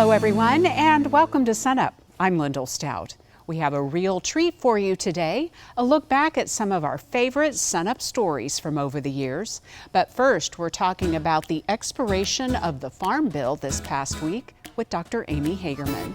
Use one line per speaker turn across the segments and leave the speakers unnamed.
Hello everyone and welcome to Sunup. I'm Lyndall Stout. We have a real treat for you today, a look back at some of our favorite Sunup stories from over the years. But first, we're talking about the expiration of the Farm Bill this past week with Dr. Amy Hagerman.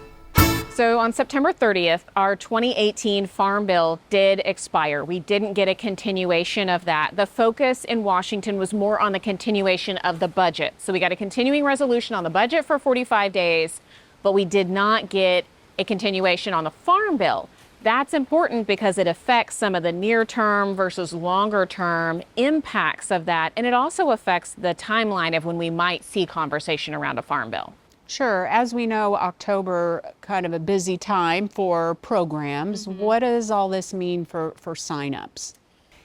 So on September 30th, our 2018 Farm Bill did expire. We didn't get a continuation of that. The focus in Washington was more on the continuation of the budget. So we got a continuing resolution on the budget for 45 days, but we did not get a continuation on the Farm Bill. That's important because it affects some of the near-term versus longer-term impacts of that, and it also affects the timeline of when we might see conversation around a Farm Bill.
Sure. As we know, October, kind of a busy time for programs. What does all this mean for signups?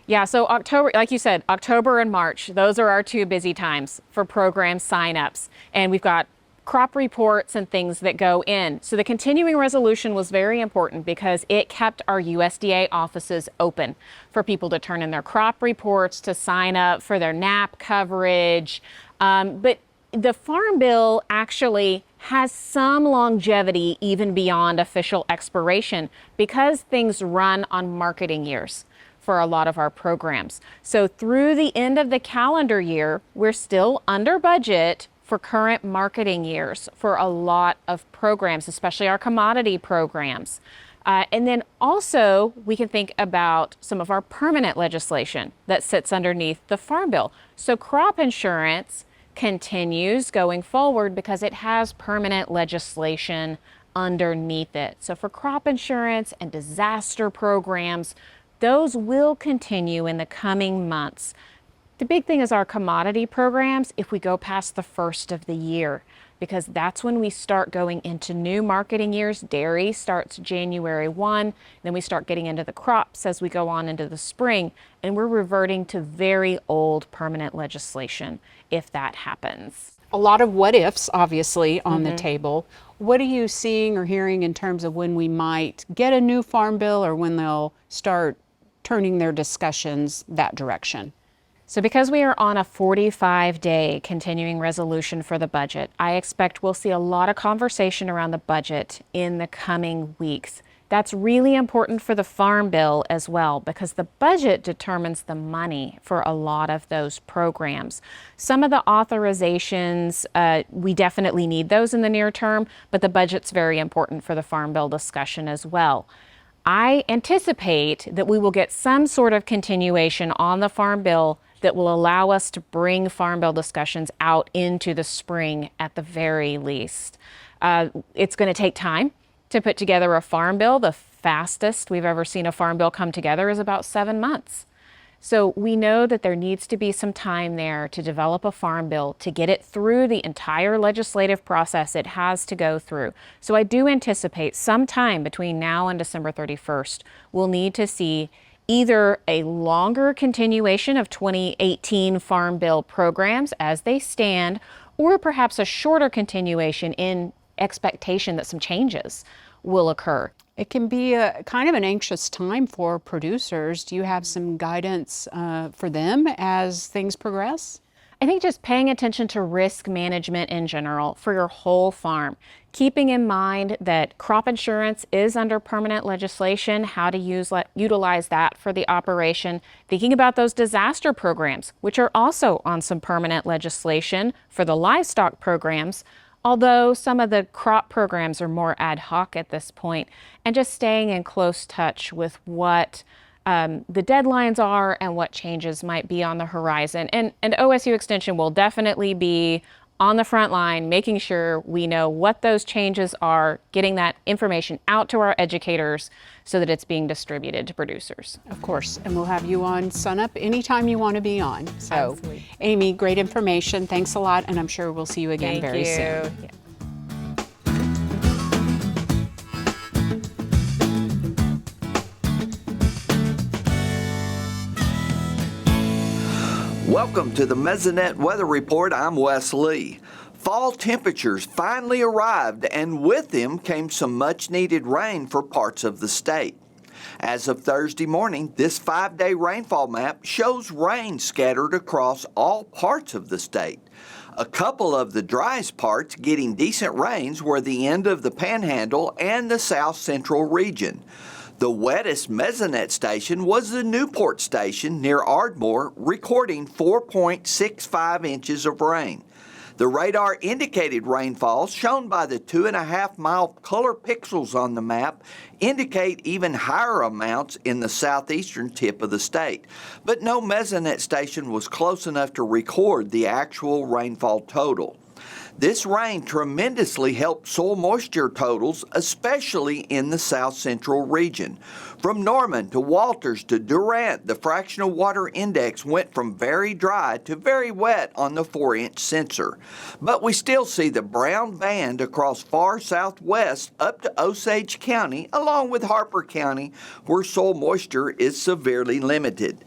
Yeah, so October, like you said, October and March, those are our two busy times for program signups. And we've got crop reports and things that go in. So the continuing resolution was very important because it kept our USDA offices open for people to turn in their crop reports, to sign up for their NAP coverage. But the Farm Bill actually has some longevity even beyond official expiration because things run on marketing years for a lot of our programs. So through the end of the calendar year, we're still under budget for current marketing years for a lot of programs, especially our commodity programs. And then also we can think about some of our permanent legislation that sits underneath the Farm Bill. So crop insurance continues going forward because it has permanent legislation underneath it. So for crop insurance and disaster programs, those will continue in the coming months. The big thing is our commodity programs if we go past the first of the year, because that's when we start going into new marketing years. Dairy starts January 1, then we start getting into the crops as we go on into the spring, and we're reverting to very old permanent legislation if that happens.
A lot of what ifs, obviously, on the table. What are you seeing or hearing in terms of when we might get a new Farm Bill or when they'll start turning their discussions that direction?
So because we are on a 45-day continuing resolution for the budget, I expect we'll see a lot of conversation around the budget in the coming weeks. That's really important for the Farm Bill as well because the budget determines the money for a lot of those programs. Some of the authorizations, we definitely need those in the near term, but the budget's very important for the Farm Bill discussion as well. I anticipate that we will get some sort of continuation on the Farm Bill that will allow us to bring Farm Bill discussions out into the spring at the very least. It's going to take time to put together a Farm Bill. The fastest we've ever seen a Farm Bill come together is about 7 months. So we know that there needs to be some time there to develop a Farm Bill, to get it through the entire legislative process it has to go through. So I do anticipate sometime between now and December 31st, we'll need to see either a longer continuation of 2018 Farm Bill programs as they stand, or perhaps a shorter continuation in expectation that some changes will occur.
It can be a kind of an anxious time for producers. Do you have some guidance for them as things progress?
I think just paying attention to risk management in general for your whole farm. Keeping in mind that crop insurance is under permanent legislation, how to utilize that for the operation. Thinking about those disaster programs, which are also on some permanent legislation for the livestock programs, although some of the crop programs are more ad hoc at this point, and just staying in close touch with what the deadlines are and what changes might be on the horizon. And OSU Extension will definitely be on the front line, making sure we know what those changes are, getting that information out to our educators so that it's being distributed to producers.
Of course, and we'll have you on Sunup anytime you want to be on. So,
Absolutely.
Amy, great information. Thanks a lot, and I'm sure we'll see you again very soon.
Yeah.
Welcome to the Mesonet Weather Report. I'm Wes Lee. Fall temperatures finally arrived, and with them came some much-needed rain for parts of the state. As of Thursday morning, this 5-day rainfall map shows rain scattered across all parts of the state. A couple of the driest parts getting decent rains were the end of the Panhandle and the South Central region. The wettest Mesonet station was the Newport station near Ardmore, recording 4.65 inches of rain. The radar indicated rainfall shown by the 2.5 mile color pixels on the map indicate even higher amounts in the southeastern tip of the state, but no Mesonet station was close enough to record the actual rainfall total. This rain tremendously helped soil moisture totals, especially in the south central region. From Norman to Walters to Durant, the fractional water index went from very dry to very wet on the 4-inch sensor. But we still see the brown band across far southwest up to Osage County, along with Harper County, where soil moisture is severely limited.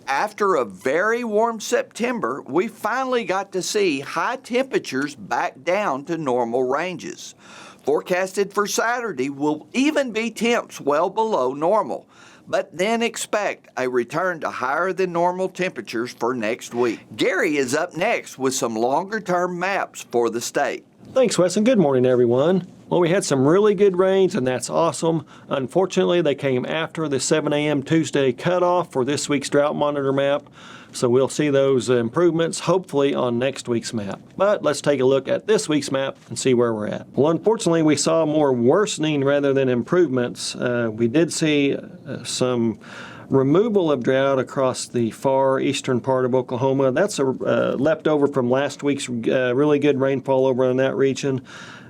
After a very warm September, we finally got to see high temperatures back down to normal ranges. Forecasted for Saturday will even be temps well below normal, but then expect a return to higher than normal temperatures for next week. Gary is up next with some longer-term maps for the state.
Thanks, Wes, and good morning, everyone. Well, we had some really good rains, and that's awesome. Unfortunately, they came after the 7 a.m. Tuesday cutoff for this week's drought monitor map, so we'll see those improvements hopefully on next week's map. But let's take a look at this week's map and see where we're at. Well, unfortunately, we saw more worsening rather than improvements. We did see some removal of drought across the far eastern part of Oklahoma. That's a leftover from last week's really good rainfall over in that region.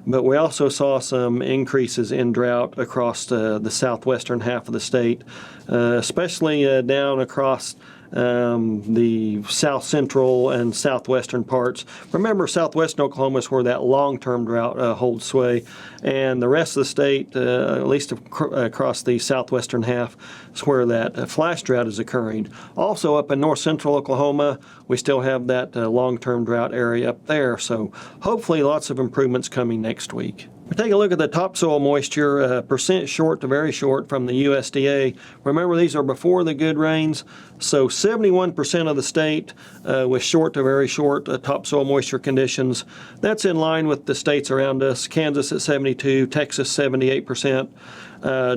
But we also saw some increases in drought across the southwestern half of the state, especially down across the south central and southwestern parts. Remember, southwestern Oklahoma is where that long-term drought holds sway, and the rest of the state, at least across the southwestern half, is where that flash drought is occurring. Also up in north central Oklahoma, we still have that long-term drought area up there, so hopefully lots of improvements coming next week. We take a look at the topsoil moisture, percent short to very short from the USDA. Remember, these are before the good rains, so 71% of the state with short to very short topsoil moisture conditions. That's in line with the states around us. Kansas at 72, Texas 78%.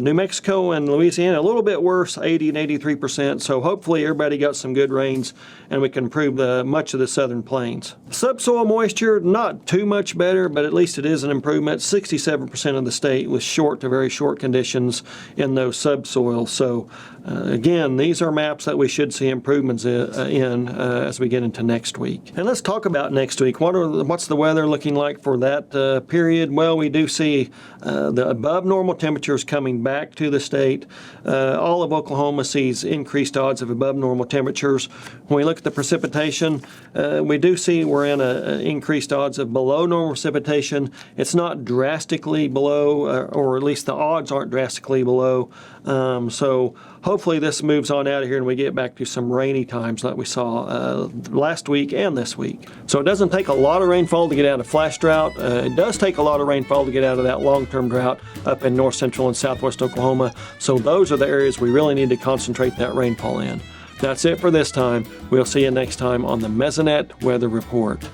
New Mexico and Louisiana a little bit worse, 80 and 83%, so hopefully everybody got some good rains and we can improve much of the southern plains. Subsoil moisture, not too much better, but at least it is an improvement. 67% of the state with short to very short conditions in those subsoils. So again, these are maps that we should see improvements in as we get into next week. And let's talk about next week. What's the weather looking like for that period? Well, we do see the above normal temperatures coming back to the state. All of Oklahoma sees increased odds of above normal temperatures. When we look at the precipitation, we do see we're in increased odds of below normal precipitation. It's not drastically below, or at least the odds aren't drastically below. So hopefully this moves on out of here and we get back to some rainy times like we saw last week and this week. So it doesn't take a lot of rainfall to get out of flash drought. It does take a lot of rainfall to get out of that long-term drought up in north central and southwest Oklahoma. So those are the areas we really need to concentrate that rainfall in. That's it for this time. We'll see you next time on the Mesonet Weather Report.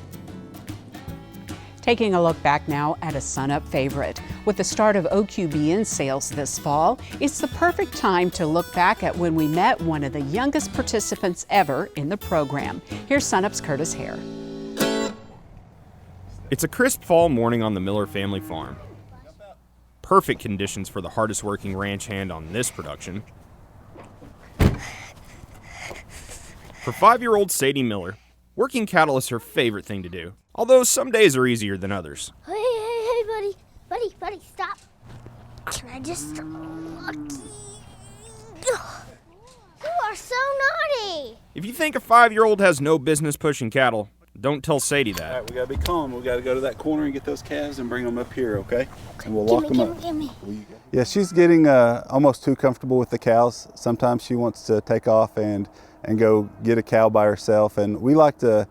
Taking a look back now at a Sunup Favorite. With the start of OQBN sales this fall, it's the perfect time to look back at when we met one of the youngest participants ever in the program. Here's Sunup's Curtis Hare.
It's a crisp fall morning on the Miller family farm. Perfect conditions for the hardest working ranch hand on this production. For 5-year-old Sadie Miller, working cattle is her favorite thing to do, although some days are easier than others.
Hey, buddy, stop. Can I just... You are so naughty.
If you think a 5-year-old has no business pushing cattle, don't tell Sadie that.
All right, we gotta be calm. We gotta go to that corner and get those calves and bring them up here, okay? And we'll lock them up.
Give me.
Yeah, she's getting almost too comfortable with the cows. Sometimes she wants to take off and go get a cow by herself, and we like to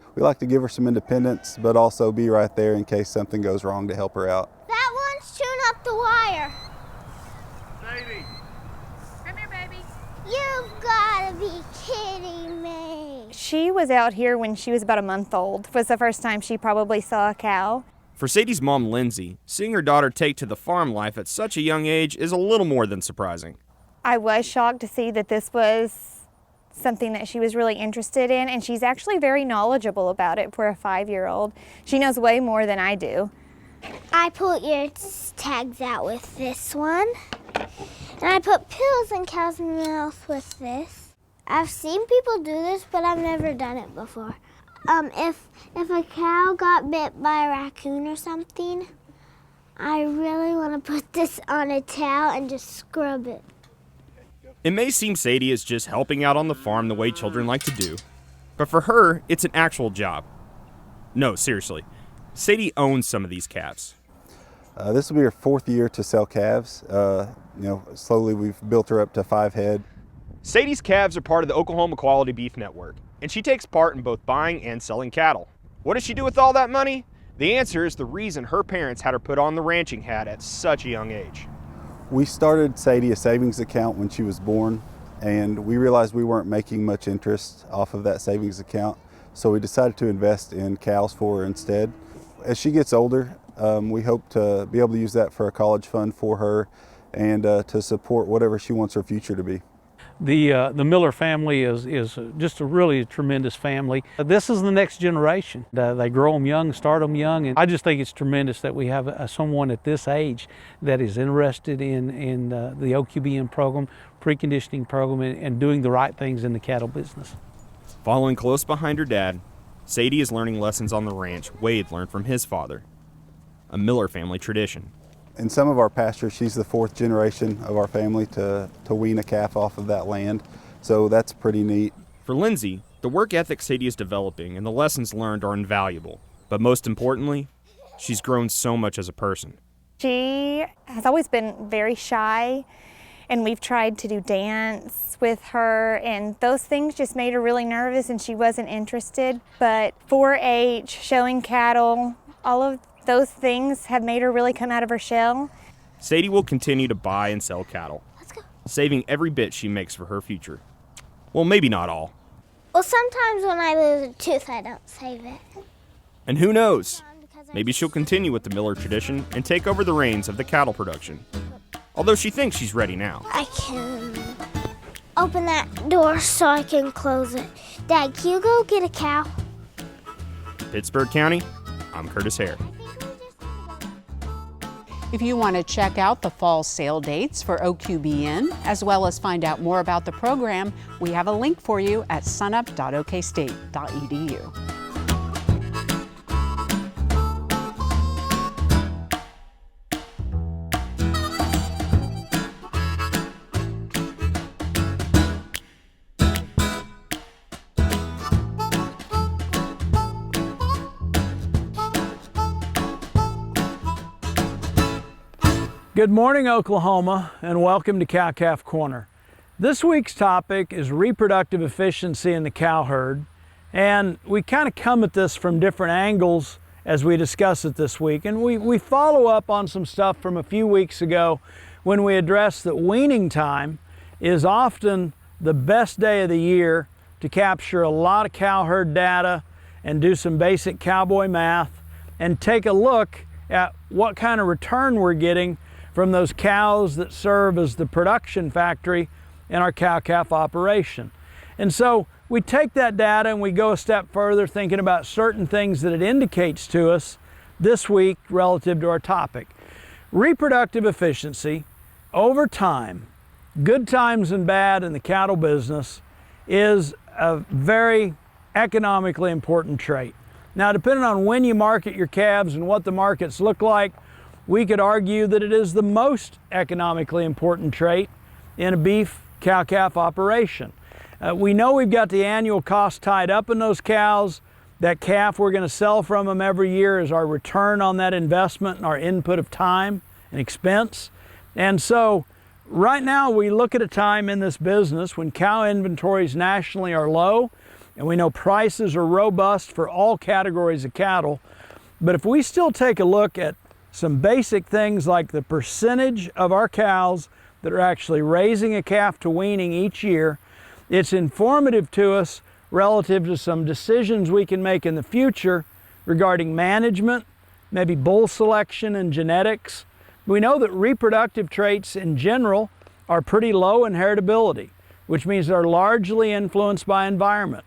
give her some independence, but also be right there in case something goes wrong to help her out.
That one's chewing up the wire.
Sadie!
Come here, baby. You've gotta be kidding me.
She was out here when she was about a month old. Was the first time she probably saw a cow.
For Sadie's mom, Lindsay, seeing her daughter take to the farm life at such a young age is a little more than surprising.
I was shocked to see that this was something that she was really interested in, and she's actually very knowledgeable about it for a 5-year-old. She knows way more than I do.
I pulled your tags out with this one, and I put pills in cow's mouth with this. I've seen people do this, but I've never done it before. If a cow got bit by a raccoon or something, I really want to put this on a towel and just scrub it.
It may seem Sadie is just helping out on the farm the way children like to do, but for her, it's an actual job. No, seriously, Sadie owns some of these calves.
This will be her 4th year to sell calves. Slowly we've built her up to 5 head.
Sadie's calves are part of the Oklahoma Quality Beef Network, and she takes part in both buying and selling cattle. What does she do with all that money? The answer is the reason her parents had her put on the ranching hat at such a young age.
We started Sadie a savings account when she was born, and we realized we weren't making much interest off of that savings account, so we decided to invest in cows for her instead. As she gets older, we hope to be able to use that for a college fund for her and to support whatever she wants her future to be.
The Miller family is just a really tremendous family. This is the next generation. They grow them young, start them young, and I just think it's tremendous that we have someone at this age that is interested in the OQBN program, preconditioning program, and doing the right things in the cattle business.
Following close behind her dad, Sadie is learning lessons on the ranch Wade learned from his father, a Miller family tradition.
In some of our pastures, she's the 4th generation of our family to wean a calf off of that land, so that's pretty neat.
For Lindsay, the work ethic Sadie is developing and the lessons learned are invaluable, but most importantly, she's grown so much as a person.
She has always been very shy, and we've tried to do dance with her, and those things just made her really nervous and she wasn't interested. But 4-H, showing cattle, all of those things have made her really come out of her shell.
Sadie will continue to buy and sell cattle, saving every bit she makes for her future. Well, maybe not all.
Well, sometimes when I lose a tooth, I don't save it.
And who knows? Maybe she'll continue with the Miller tradition and take over the reins of the cattle production. Although she thinks she's ready now.
I can open that door so I can close it. Dad, can you go get a cow?
Pittsburgh County, I'm Curtis Hare.
If you want to check out the fall sale dates for OQBN, as well as find out more about the program, we have a link for you at sunup.okstate.edu.
Good morning, Oklahoma, and welcome to Cow Calf Corner. This week's topic is reproductive efficiency in the cow herd, and we kind of come at this from different angles as we discuss it this week. And we follow up on some stuff from a few weeks ago when we addressed that weaning time is often the best day of the year to capture a lot of cow herd data and do some basic cowboy math and take a look at what kind of return we're getting from those cows that serve as the production factory in our cow-calf operation. And so we take that data and we go a step further, thinking about certain things that it indicates to us this week relative to our topic. Reproductive efficiency over time, good times and bad in the cattle business, is a very economically important trait. Now, depending on when you market your calves and what the markets look like, we could argue that it is the most economically important trait in a beef cow-calf operation. We know we've got the annual cost tied up in those cows. That calf we're going to sell from them every year is our return on that investment and our input of time and expense. And so right now we look at a time in this business when cow inventories nationally are low, and we know prices are robust for all categories of cattle. But if we still take a look at some basic things like the percentage of our cows that are actually raising a calf to weaning each year, it's informative to us relative to some decisions we can make in the future regarding management, maybe bull selection and genetics. We know that reproductive traits in general are pretty low in heritability, which means they're largely influenced by environment.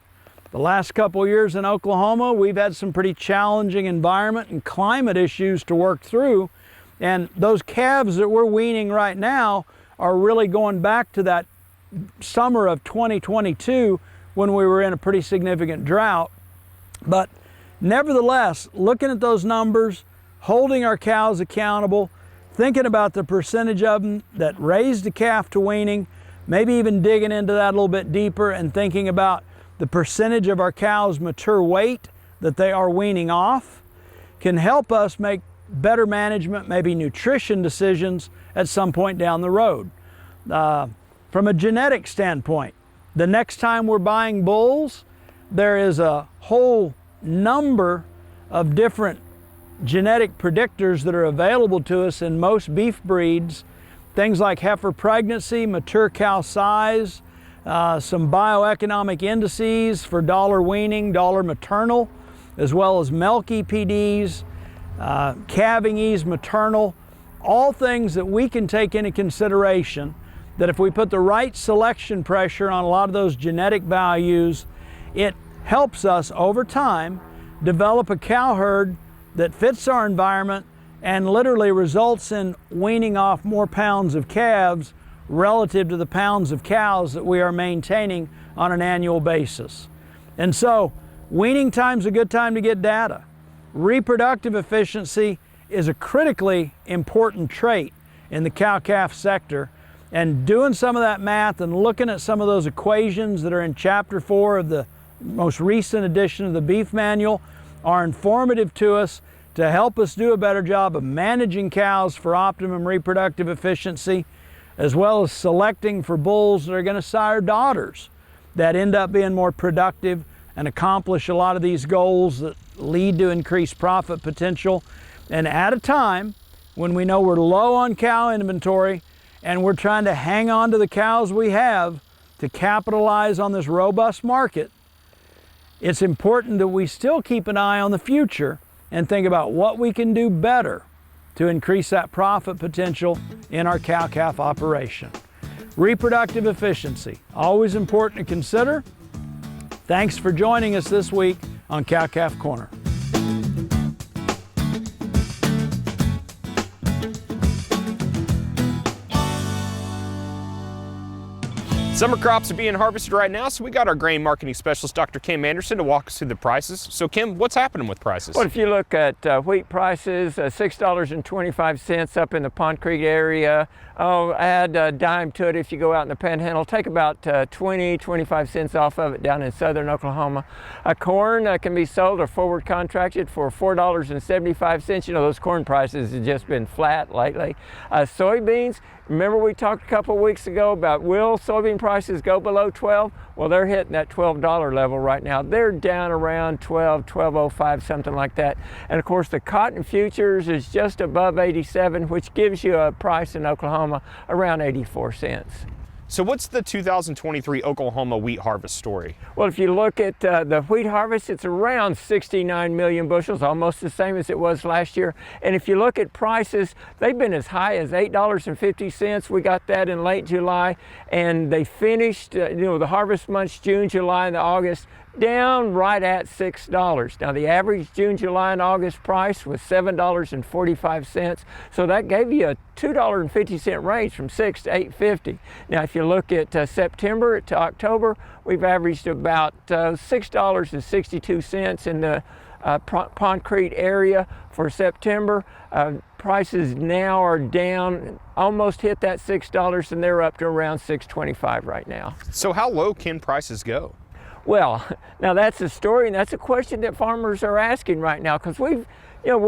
The last couple years in Oklahoma, we've had some pretty challenging environment and climate issues to work through, and those calves that we're weaning right now are really going back to that summer of 2022 when we were in a pretty significant drought. But nevertheless, looking at those numbers, holding our cows accountable, thinking about the percentage of them that raised a calf to weaning, maybe even digging into that a little bit deeper and thinking about the percentage of our cows' mature weight that they are weaning off, can help us make better management, maybe nutrition decisions at some point down the road. From a genetic standpoint, the next time we're buying bulls, there is a whole number of different genetic predictors that are available to us in most beef breeds. Things like heifer pregnancy, mature cow size, some bioeconomic indices for dollar weaning, dollar maternal, as well as milk EPDs, calving ease maternal, all things that we can take into consideration that if we put the right selection pressure on a lot of those genetic values, it helps us over time develop a cow herd that fits our environment and literally results in weaning off more pounds of calves relative to the pounds of cows that we are maintaining on an annual basis. And so, weaning time's a good time to get data. Reproductive efficiency is a critically important trait in the cow-calf sector, and doing some of that math and looking at some of those equations that are in Chapter 4 of the most recent edition of the Beef Manual are informative to us to help us do a better job of managing cows for optimum reproductive efficiency, as well as selecting for bulls that are going to sire daughters that end up being more productive and accomplish a lot of these goals that lead to increased profit potential. And at a time when we know we're low on cow inventory and we're trying to hang on to the cows we have to capitalize on this robust market, it's important that we still keep an eye on the future and think about what we can do better to increase that profit potential in our cow-calf operation. Reproductive efficiency, always important to consider. Thanks for joining us this week on Cow-Calf Corner.
Summer crops are being harvested right now, so we got our grain marketing specialist, Dr. Kim Anderson, to walk us through the prices. So Kim, what's happening with prices?
Well, if you look at wheat prices, $6.25 up in the Pond Creek area. Add a dime to it if you go out in the Panhandle. Take about 25 cents off of it down in southern Oklahoma. Corn can be sold or forward contracted for $4.75. You know, those corn prices have just been flat lately. Soybeans, remember we talked a couple weeks ago about will soybean prices go below 12? Well, they're hitting that $12 level right now. They're down around 12, 12.05, something like that. And of course, the cotton futures is just above 87, which gives you a price in Oklahoma around 84 cents.
So what's the 2023 Oklahoma wheat harvest story?
Well, if you look at the wheat harvest, it's around 69 million bushels, almost the same as it was last year. And if you look at prices, they've been as high as $8.50. We got that in late July, and they finished, the harvest months, June, July, and August, down right at $6. Now the average June, July, and August price was $7.45. So that gave you a $2.50 range from $6 to $8.50. Now if you look at September to October, we've averaged about $6.62 in the Pond Creek area for September. Prices now are down, almost hit that $6, and they're up to around $6.25 right now.
So how low can prices go?
Well, now that's a story, and that's a question that farmers are asking right now, because we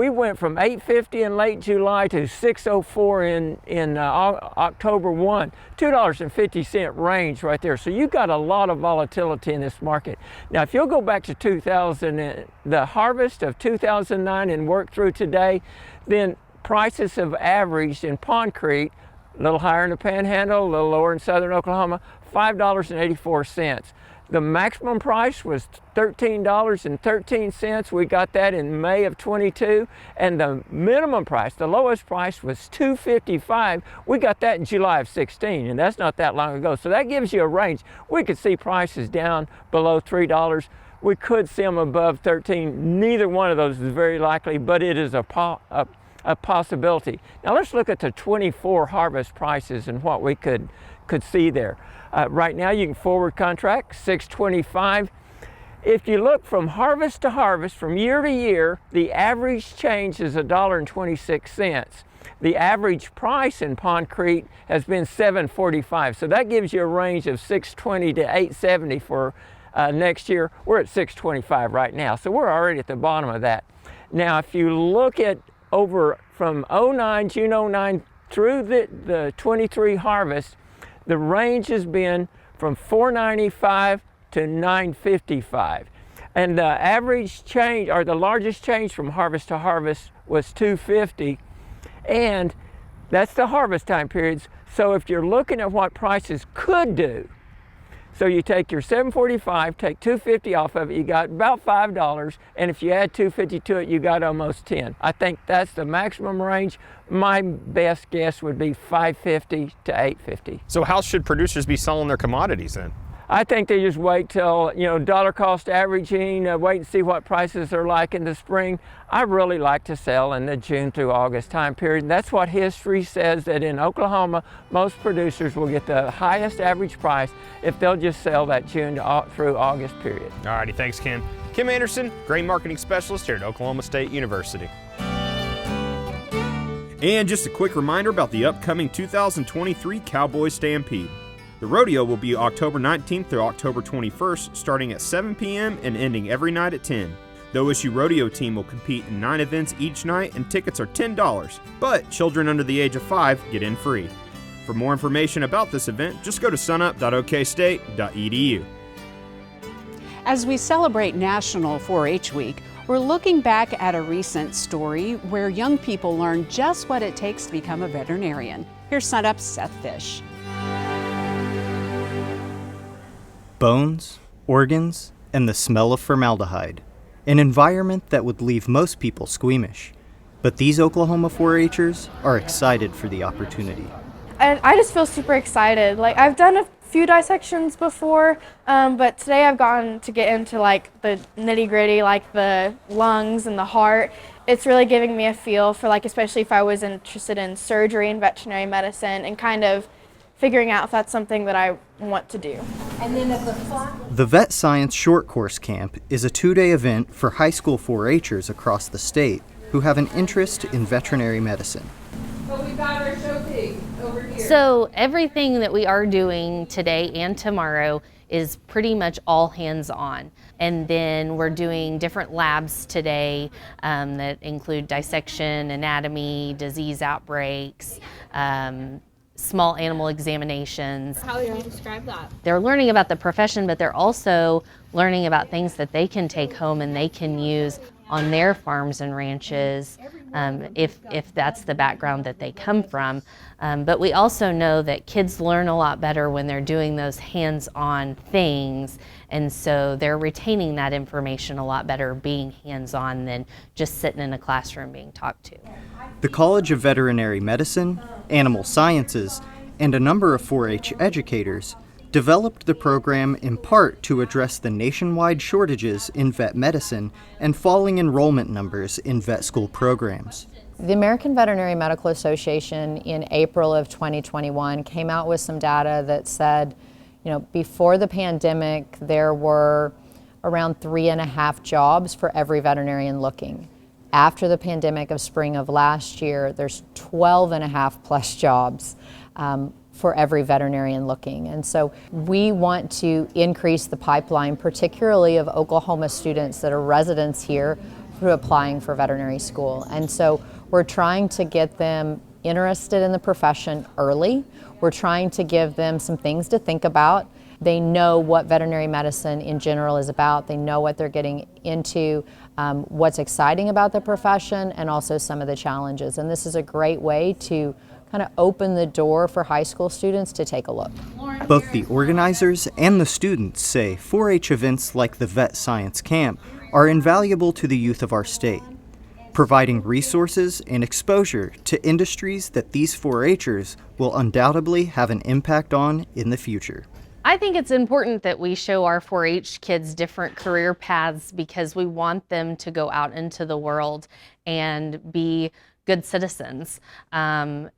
went from $8.50 in late July to $6.04 in October 1, $2.50 range right there. So you got a lot of volatility in this market. Now, if you'll go back to 2000, the harvest of 2009 and work through today, then prices have averaged in Pond Creek, a little higher in the Panhandle, a little lower in southern Oklahoma, $5.84. The maximum price was $13.13. We got that in May of 22. And the minimum price, the lowest price, was $2.55. We got that in July of 16, and that's not that long ago. So that gives you a range. We could see prices down below $3. We could see them above 13. Neither one of those is very likely, but it is a possibility. Now let's look at the 24 harvest prices and what we could see there. Right now you can forward contract $6.25. If you look from harvest to harvest, from year to year, the average change is $1.26. The average price in Pond Creek has been $7.45. So that gives you a range of $6.20 to $8.70 for next year. We're at $6.25 right now, so we're already at the bottom of that. Now, if you look at over from June 09 through the 23 harvest, the range has been from $4.95 to $9.55. And the average change, or the largest change from harvest to harvest, was $2.50. And that's the harvest time periods. So if you're looking at what prices could do, so you take your $7.45, take $2.50 off of it, you got about $5, and if you add $2.50 to it, you got almost $10. I think that's the maximum range. My best guess would be $5.50 to $8.50.
So how should producers be selling their commodities then?
I think they just wait till, dollar cost averaging, wait and see what prices are like in the spring. I really like to sell in the June through August time period. And that's what history says, that in Oklahoma, most producers will get the highest average price if they'll just sell that June through August period.
All righty, thanks, Ken. Kim Anderson, Grain Marketing Specialist here at Oklahoma State University. And just a quick reminder about the upcoming 2023 Cowboy Stampede. The rodeo will be October 19th through October 21st, starting at 7 p.m. and ending every night at 10. The OSU rodeo team will compete in 9 events each night, and tickets are $10, but children under the age of 5 get in free. For more information about this event, just go to sunup.okstate.edu.
As we celebrate National 4-H Week, we're looking back at a recent story where young people learn just what it takes to become a veterinarian. Here's Sunup's Seth Fish.
Bones, organs, and the smell of formaldehyde. An environment that would leave most people squeamish. But these Oklahoma 4-H'ers are excited for the opportunity.
And I just feel super excited. Like, I've done a few dissections before, but today I've gotten to get into like the nitty gritty, like the lungs and the heart. It's really giving me a feel for, like, especially if I was interested in surgery and veterinary medicine, and kind of figuring out if that's something that I want to do. And then
the Vet Science Short Course Camp is a 2-day event for high school 4-H'ers across the state who have an interest in veterinary medicine.
But we've got our show pig over here.
So everything that we are doing today and tomorrow is pretty much all hands-on. And then we're doing different labs today that include dissection, anatomy, disease outbreaks, small animal examinations.
How would you describe that?
They're learning about the profession, but they're also learning about things that they can take home and they can use on their farms and ranches, if that's the background that they come from. But we also know that kids learn a lot better when they're doing those hands-on things, and so they're retaining that information a lot better being hands-on than just sitting in a classroom being talked to.
The College of Veterinary Medicine, Animal Sciences, and a number of 4-H educators developed the program in part to address the nationwide shortages in vet medicine and falling enrollment numbers in vet school programs.
The American Veterinary Medical Association in April of 2021 came out with some data that said, before the pandemic, there were around 3.5 jobs for every veterinarian looking. After the pandemic of spring of last year, there's 12.5 plus jobs for every veterinarian looking. And so we want to increase the pipeline, particularly of Oklahoma students that are residents here who are applying for veterinary school. And so we're trying to get them interested in the profession early. We're trying to give them some things to think about. They know what veterinary medicine in general is about. They know what they're getting into, what's exciting about the profession, and also some of the challenges. And this is a great way to kind of opened the door for high school students to take a look.
Both the organizers and the students say 4-H events like the Vet Science Camp are invaluable to the youth of our state, providing resources and exposure to industries that these 4-Hers will undoubtedly have an impact on in the future.
I think it's important that we show our 4-H kids different career paths because we want them to go out into the world and be good citizens. There's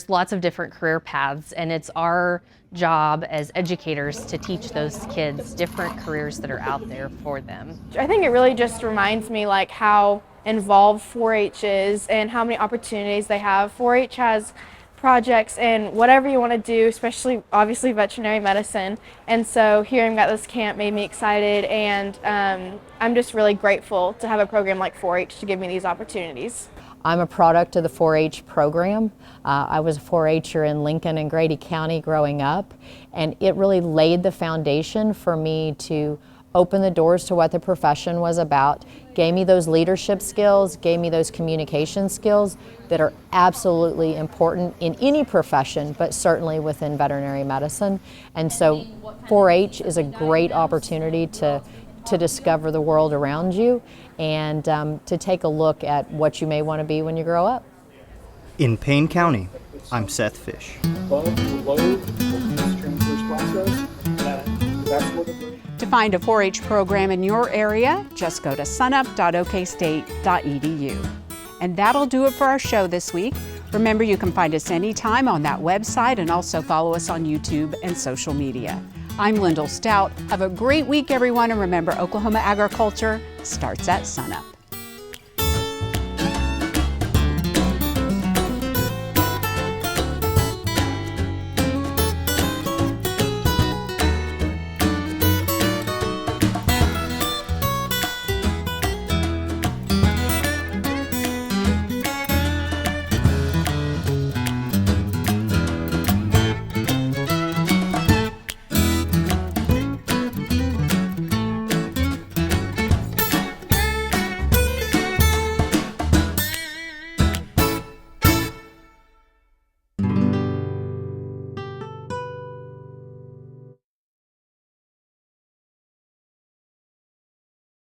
lots of different career paths, and it's our job as educators to teach those kids different careers that are out there for them.
I think it really just reminds me like how involved 4-H is and how many opportunities they have. 4-H has projects and whatever you want to do, especially obviously veterinary medicine. And so hearing about this camp made me excited, and I'm just really grateful to have a program like 4-H to give me these opportunities.
I'm a product of the 4-H program. I was a 4-H'er in Lincoln and Grady County growing up, and it really laid the foundation for me to open the doors to what the profession was about, gave me those leadership skills, gave me those communication skills that are absolutely important in any profession, but certainly within veterinary medicine. And so 4-H is a great opportunity to discover the world around you and to take a look at what you may want to be when you grow up.
In Payne County, I'm Seth Fish.
To find a 4-H program in your area, just go to sunup.okstate.edu. And that'll do it for our show this week. Remember, you can find us anytime on that website and also follow us on YouTube and social media. I'm Lyndall Stout. Have a great week, everyone, and remember, Oklahoma agriculture starts at sunup.